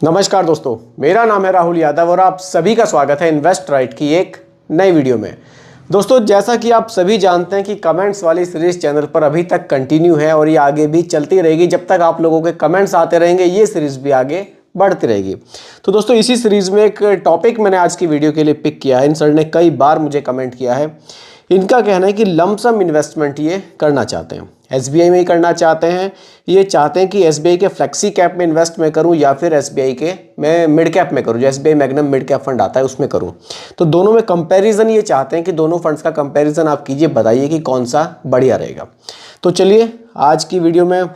नमस्कार दोस्तों, मेरा नाम है राहुल यादव और आप सभी का स्वागत है इन्वेस्ट राइट की एक नई वीडियो में। दोस्तों, जैसा कि आप सभी जानते हैं कि कमेंट्स वाली सीरीज चैनल पर अभी तक कंटिन्यू है और ये आगे भी चलती रहेगी। जब तक आप लोगों के कमेंट्स आते रहेंगे ये सीरीज भी आगे बढ़ती रहेगी। तो दोस्तों, इसी सीरीज में एक टॉपिक मैंने आज की वीडियो के लिए पिक किया है। इन सर ने कई बार मुझे कमेंट किया है। इनका कहना है कि लमसम इन्वेस्टमेंट ये करना चाहते हैं, एसबीआई में ही करना चाहते हैं। ये चाहते हैं कि एसबीआई के फ्लेक्सी कैप में इन्वेस्ट मैं करूं या फिर एसबीआई के मैं मिड कैप में करूं, जो SBI magnum mid cap fund आता है उसमें करूं। तो दोनों में कंपैरिजन ये चाहते हैं कि दोनों फंड्स का कंपैरिजन आप कीजिए, बताइए कि कौन सा बढ़िया रहेगा। तो चलिए आज की वीडियो में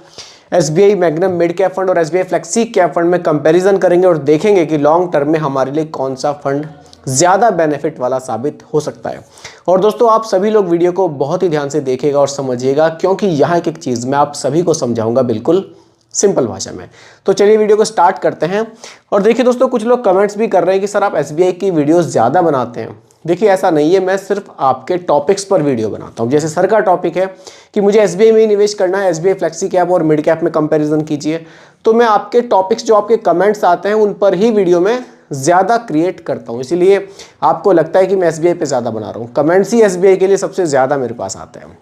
SBI magnum mid cap fund और एसबीआई फ्लेक्सी कैप फंड में कंपैरिजन करेंगे और देखेंगे कि लॉन्ग टर्म में हमारे लिए कौन सा फंड ज़्यादा बेनिफिट वाला साबित हो सकता है। और दोस्तों, आप सभी लोग वीडियो को बहुत ही ध्यान से देखिएगा और समझिएगा, क्योंकि यहाँ एक चीज़ मैं आप सभी को समझाऊंगा बिल्कुल सिंपल भाषा में। तो चलिए वीडियो को स्टार्ट करते हैं। और देखिए दोस्तों, कुछ लोग कमेंट्स भी कर रहे हैं कि सर आप एसबीआई की वीडियोस ज़्यादा बनाते हैं। देखिए ऐसा नहीं है, मैं सिर्फ आपके टॉपिक्स पर वीडियो बनाता हूँ। जैसे सर का टॉपिक है कि मुझे एसबीआई में ही निवेश करना है, एसबीआई फ्लेक्सी कैप और मिड कैप में कंपैरिजन कीजिए, तो मैं आपके टॉपिक्स जो आपके कमेंट्स आते हैं उन पर ही वीडियो में ज़्यादा क्रिएट करता हूँ। इसीलिए आपको लगता है कि मैं एसबीआई पे ज़्यादा बना रहा हूँ। कमेंट्स ही एसबीआई के लिए सबसे ज़्यादा मेरे पास आते हैं।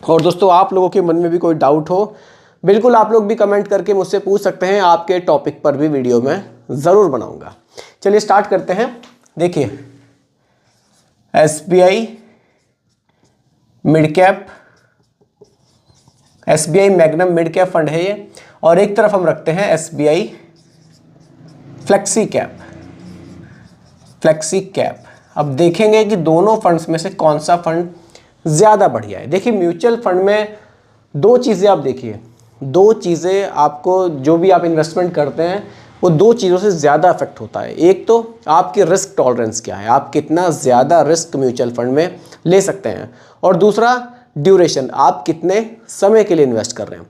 और दोस्तों, आप लोगों के मन में भी कोई डाउट हो, बिल्कुल आप लोग भी कमेंट करके मुझसे पूछ सकते हैं। आपके टॉपिक पर भी वीडियो में ज़रूर बनाऊंगा। चलिए स्टार्ट करते हैं। देखिए, SBI mid cap, SBI magnum mid cap fund है ये, और एक तरफ हम रखते हैं SBI flexi cap. Flexi cap, अब देखेंगे कि दोनों फंड्स में से कौन सा फंड ज़्यादा बढ़िया है। देखिए, म्यूचुअल फंड में दो चीज़ें आप देखिए, दो चीज़ें आपको जो भी आप इन्वेस्टमेंट करते हैं वो दो चीज़ों से ज़्यादा अफेक्ट होता है। एक तो आपकी रिस्क टॉलरेंस क्या है, आप कितना ज़्यादा रिस्क म्यूचुअल फंड में ले सकते हैं, और दूसरा ड्यूरेशन, आप कितने समय के लिए इन्वेस्ट कर रहे हैं।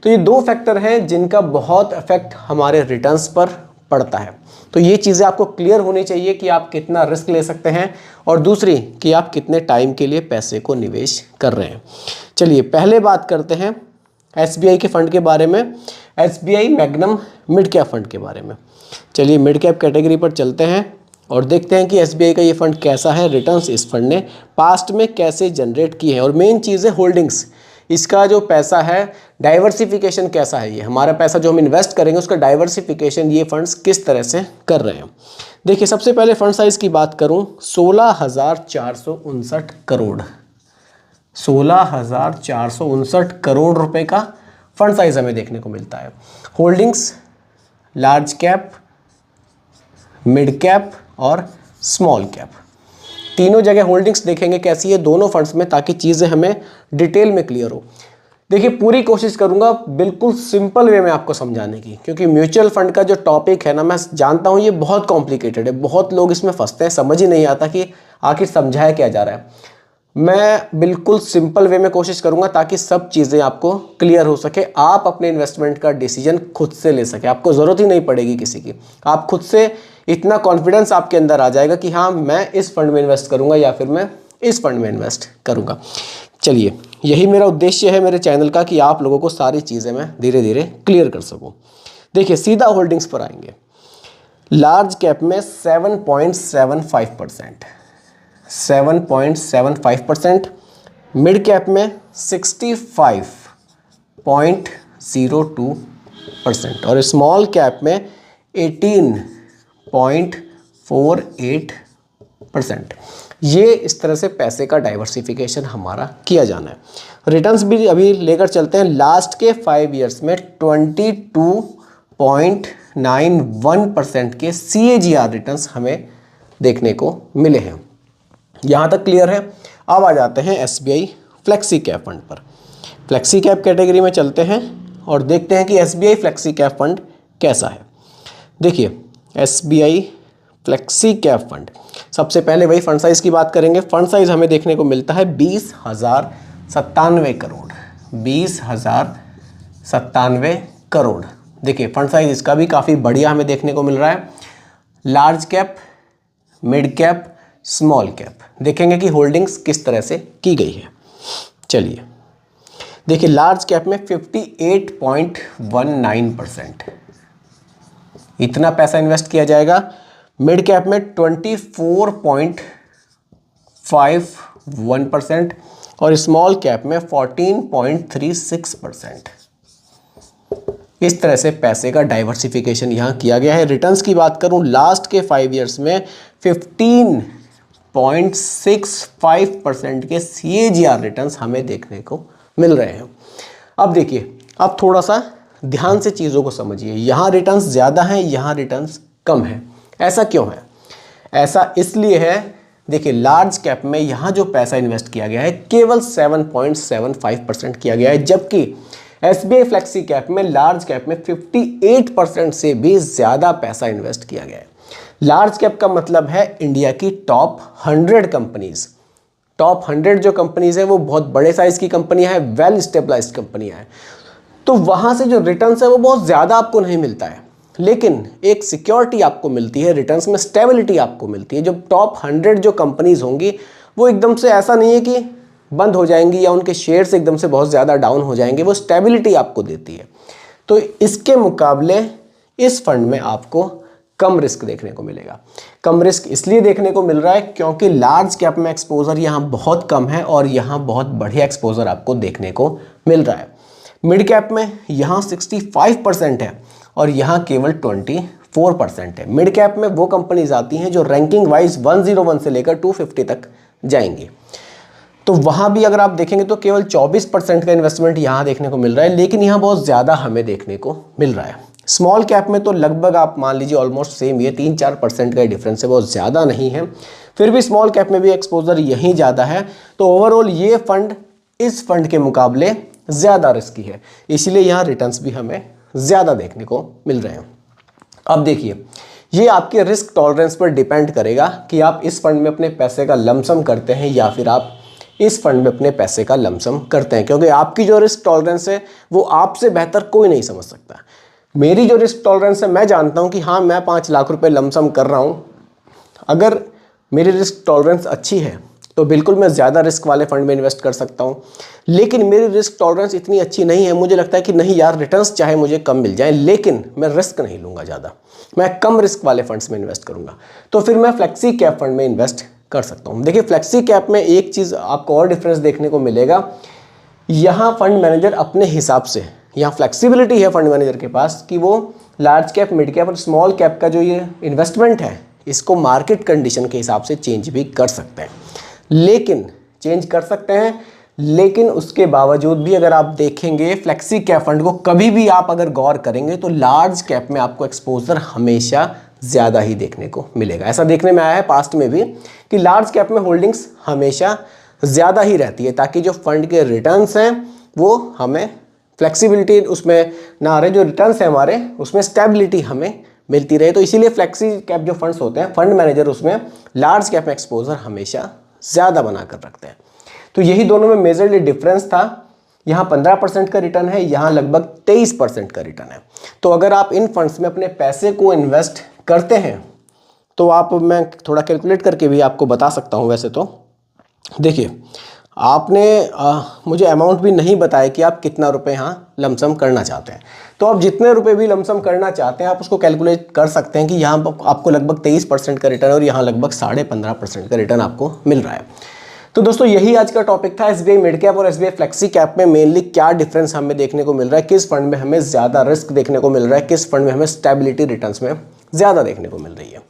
तो ये दो फैक्टर हैं जिनका बहुत इफेक्ट हमारे रिटर्न्स पर पड़ता है। तो ये चीज़ें आपको क्लियर होनी चाहिए कि आप कितना रिस्क ले सकते हैं, और दूसरी कि आप कितने टाइम के लिए पैसे को निवेश कर रहे हैं। चलिए पहले बात करते हैं एसबीआई के फंड के बारे में, SBI magnum mid cap fund के बारे में। चलिए मिड कैप कैटेगरी पर चलते हैं और देखते हैं कि एसबीआई का ये फंड कैसा है, रिटर्न्स इस फंड ने पास्ट में कैसे जनरेट किए हैं, और मेन चीज़ है होल्डिंग्स। इसका जो पैसा है, डाइवर्सिफिकेशन कैसा है, ये हमारा पैसा जो हम इन्वेस्ट करेंगे उसका डाइवर्सिफिकेशन ये फंड्स किस तरह से कर रहे हैं। देखिए, सबसे पहले फंड साइज़ की बात करूं, 16,459 करोड़, 16,459 करोड़ रुपए का फंड साइज हमें देखने को मिलता है। Holdings large cap, mid cap और स्मॉल कैप, तीनों जगह होल्डिंग्स देखेंगे कैसी है दोनों फंड्स में, ताकि चीज़ें हमें डिटेल में क्लियर हो। देखिए, पूरी कोशिश करूंगा बिल्कुल सिंपल वे में आपको समझाने की, क्योंकि म्यूचुअल फंड का जो टॉपिक है ना, मैं जानता हूं ये बहुत कॉम्प्लिकेटेड है, बहुत लोग इसमें फंसते हैं, समझ ही नहीं आता कि आखिर समझाया क्या जा रहा है। मैं बिल्कुल सिंपल वे में कोशिश करूंगा ताकि सब चीज़ें आपको क्लियर हो सके, आप अपने इन्वेस्टमेंट का डिसीजन खुद से ले सके, आपको ज़रूरत ही नहीं पड़ेगी किसी की। आप खुद से इतना कॉन्फिडेंस आपके अंदर आ जाएगा कि हाँ, मैं इस फंड में इन्वेस्ट करूंगा या फिर मैं इस फंड में इन्वेस्ट करूंगा। चलिए, यही मेरा उद्देश्य है मेरे चैनल का, कि आप लोगों को सारी चीज़ें मैं धीरे धीरे क्लियर कर सकूँ। देखिए, सीधा होल्डिंग्स पर आएंगे। लार्ज कैप में 7.75%, 7.75%, मिड कैप में 65.02% और स्मॉल कैप में 18.48%। ये इस तरह से पैसे का डाइवर्सिफिकेशन हमारा किया जाना है। रिटर्न्स भी अभी लेकर चलते हैं। लास्ट के 5 ईयर्स में 22.91% के CAGR रिटर्न्स हमें देखने को मिले हैं। यहाँ तक क्लियर है। अब आ जाते हैं एसबीआई फ्लेक्सी कैप फंड पर। फ्लेक्सी कैप कैटेगरी में चलते हैं और देखते हैं कि एसबीआई फ्लेक्सी कैप फंड कैसा है। देखिए, एसबीआई फ्लेक्सी कैप फंड, सबसे पहले वही फंड साइज़ की बात करेंगे। फंड साइज़ हमें देखने को मिलता है 20,097 करोड़, 20,097 करोड़। देखिए, फंड साइज़ इसका भी काफ़ी बढ़िया हमें देखने को मिल रहा है। Large cap, mid cap, small cap, देखेंगे कि होल्डिंग्स किस तरह से की गई है। चलिए देखिए, लार्ज कैप में 58.19%, इतना पैसा इन्वेस्ट किया जाएगा। मिड कैप में 24.51% और स्मॉल कैप में 14.36%। इस तरह से पैसे का डाइवर्सिफिकेशन यहाँ किया गया है। रिटर्न्स की बात करूँ, लास्ट के 5 ईयर्स में 15.65% के CAGR रिटर्न्स हमें देखने को मिल रहे हैं। अब देखिए, अब थोड़ा सा ध्यान से चीज़ों को समझिए। यहाँ रिटर्न्स ज़्यादा हैं, यहाँ रिटर्न्स कम हैं। ऐसा क्यों है? ऐसा इसलिए है, देखिए लार्ज कैप में यहाँ जो पैसा इन्वेस्ट किया गया है केवल 7.75% किया गया है, जबकि SBI फ्लेक्सी कैप में, लार्ज कैप में 58% से भी ज़्यादा पैसा इन्वेस्ट किया गया है। लार्ज कैप का मतलब है इंडिया की टॉप 100 कंपनीज। टॉप 100 जो कंपनीज है वो बहुत बड़े साइज़ की कंपनियां हैं, वेल स्टेबलाइज्ड कंपनियां हैं, तो वहाँ से जो रिटर्न्स है वो बहुत ज़्यादा आपको नहीं मिलता है, लेकिन एक सिक्योरिटी आपको मिलती है, रिटर्न्स में स्टेबिलिटी आपको मिलती है। जो टॉप 100 जो कंपनीज होंगी वो एकदम से ऐसा नहीं है कि बंद हो जाएंगी या उनके शेयर्स एकदम से बहुत ज़्यादा डाउन हो जाएंगे, वो स्टेबिलिटी आपको देती है। तो इसके मुकाबले इस फंड में आपको कम रिस्क देखने को मिलेगा। कम रिस्क इसलिए देखने को मिल रहा है क्योंकि लार्ज कैप में एक्सपोजर यहाँ बहुत कम है और यहाँ बहुत बढ़िया एक्सपोजर आपको देखने को मिल रहा है। मिड कैप में यहाँ 65% है और यहाँ केवल 24% है। मिड कैप में वो कंपनीज आती हैं जो रैंकिंग वाइज 101 से लेकर 250 तक जाएंगी, तो वहाँ भी अगर आप देखेंगे तो केवल 24% का इन्वेस्टमेंट यहाँ देखने को मिल रहा है, लेकिन यहाँ बहुत ज़्यादा हमें देखने को मिल रहा है। स्मॉल कैप में तो लगभग आप मान लीजिए ऑलमोस्ट सेम, ये 3-4% का डिफरेंस है, बहुत ज़्यादा नहीं है, फिर भी स्मॉल कैप में भी एक्सपोजर यहीं ज़्यादा है। तो ओवरऑल ये फंड इस फंड के मुकाबले ज़्यादा रिस्की है, इसलिए यहाँ रिटर्न्स भी हमें ज़्यादा देखने को मिल रहे हैं। अब देखिए, ये आपके रिस्क टॉलरेंस पर डिपेंड करेगा कि आप इस फंड में अपने पैसे का लमसम करते हैं या फिर आप इस फंड में अपने पैसे का लमसम करते हैं, क्योंकि आपकी जो रिस्क टॉलरेंस है वो आपसे बेहतर कोई नहीं समझ सकता। मेरी जो रिस्क टॉलरेंस है, मैं जानता हूँ कि हाँ मैं 5 लाख रुपए लमसम कर रहा हूँ। अगर मेरी रिस्क टॉलरेंस अच्छी है तो बिल्कुल मैं ज़्यादा रिस्क वाले फंड में इन्वेस्ट कर सकता हूँ, लेकिन मेरी रिस्क टॉलरेंस इतनी अच्छी नहीं है, मुझे लगता है कि नहीं यार, रिटर्न्स चाहे मुझे कम मिल जाए लेकिन मैं रिस्क नहीं लूँगा ज़्यादा, मैं कम रिस्क वाले फंड्स में इन्वेस्ट करूँगा, तो फिर मैं फ्लेक्सी कैप फंड में इन्वेस्ट कर सकता हूँ। देखिए फ्लेक्सी कैप में एक चीज़ आपको और डिफरेंस देखने को मिलेगा, यहाँ फंड मैनेजर अपने हिसाब से, यहाँ फ्लेक्सिबिलिटी है फंड मैनेजर के पास कि वो लार्ज कैप, मिड कैप और स्मॉल कैप का जो ये इन्वेस्टमेंट है इसको मार्केट कंडीशन के हिसाब से चेंज भी कर सकते हैं। लेकिन उसके बावजूद भी अगर आप देखेंगे फ्लेक्सी कैप फंड को, कभी भी आप अगर गौर करेंगे तो लार्ज कैप में आपको एक्सपोजर हमेशा ज़्यादा ही देखने को मिलेगा। ऐसा देखने में आया है पास्ट में भी कि लार्ज कैप में होल्डिंग्स हमेशा ज़्यादा ही रहती है, ताकि जो फंड के रिटर्न्स हैं वो हमें फ्लेक्सिबिलिटी उसमें ना रहे, जो रिटर्न्स हैं हमारे उसमें स्टेबिलिटी हमें मिलती रहे। तो इसीलिए फ्लेक्सी कैप जो फंड्स होते हैं, फंड मैनेजर उसमें लार्ज कैप में एक्सपोजर हमेशा ज़्यादा बना कर रखते हैं। तो यही दोनों में मेजरली डिफरेंस था। यहाँ 15% का रिटर्न है, यहाँ लगभग 23% का रिटर्न है। तो अगर आप इन फंड्स में अपने पैसे को इन्वेस्ट करते हैं तो आप, मैं थोड़ा कैलकुलेट करके भी आपको बता सकता हूँ। वैसे तो देखिए, आपने मुझे अमाउंट भी नहीं बताया कि आप कितना रुपए यहाँ लमसम करना चाहते हैं, तो आप जितने रुपए भी लमसम करना चाहते हैं आप उसको कैलकुलेट कर सकते हैं कि यहाँ आपको लगभग 23% का रिटर्न और यहाँ लगभग 15.5% का रिटर्न आपको मिल रहा है। तो दोस्तों यही आज का टॉपिक था, एसबीआई मिड कैप और एसबीआई फ्लेक्सी कैप में मेनली क्या डिफरेंस हमें देखने को मिल रहा है, किस फंड में हमें ज़्यादा रिस्क देखने को मिल रहा है, किस फंड में हमें स्टेबिलिटी रिटर्न्स में ज़्यादा देखने को मिल रही है।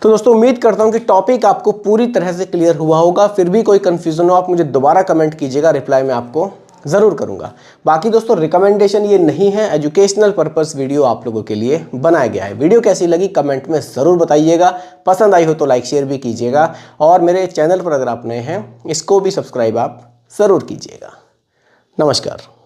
तो दोस्तों उम्मीद करता हूं कि टॉपिक आपको पूरी तरह से क्लियर हुआ होगा। फिर भी कोई कंफ्यूजन हो आप मुझे दोबारा कमेंट कीजिएगा, रिप्लाई मैं आपको ज़रूर करूंगा। बाकी दोस्तों रिकमेंडेशन ये नहीं है, एजुकेशनल पर्पस वीडियो आप लोगों के लिए बनाया गया है। वीडियो कैसी लगी कमेंट में ज़रूर बताइएगा, पसंद आई हो तो लाइक शेयर भी कीजिएगा, और मेरे चैनल पर अगर आप नए हैं इसको भी सब्सक्राइब आप ज़रूर कीजिएगा। नमस्कार।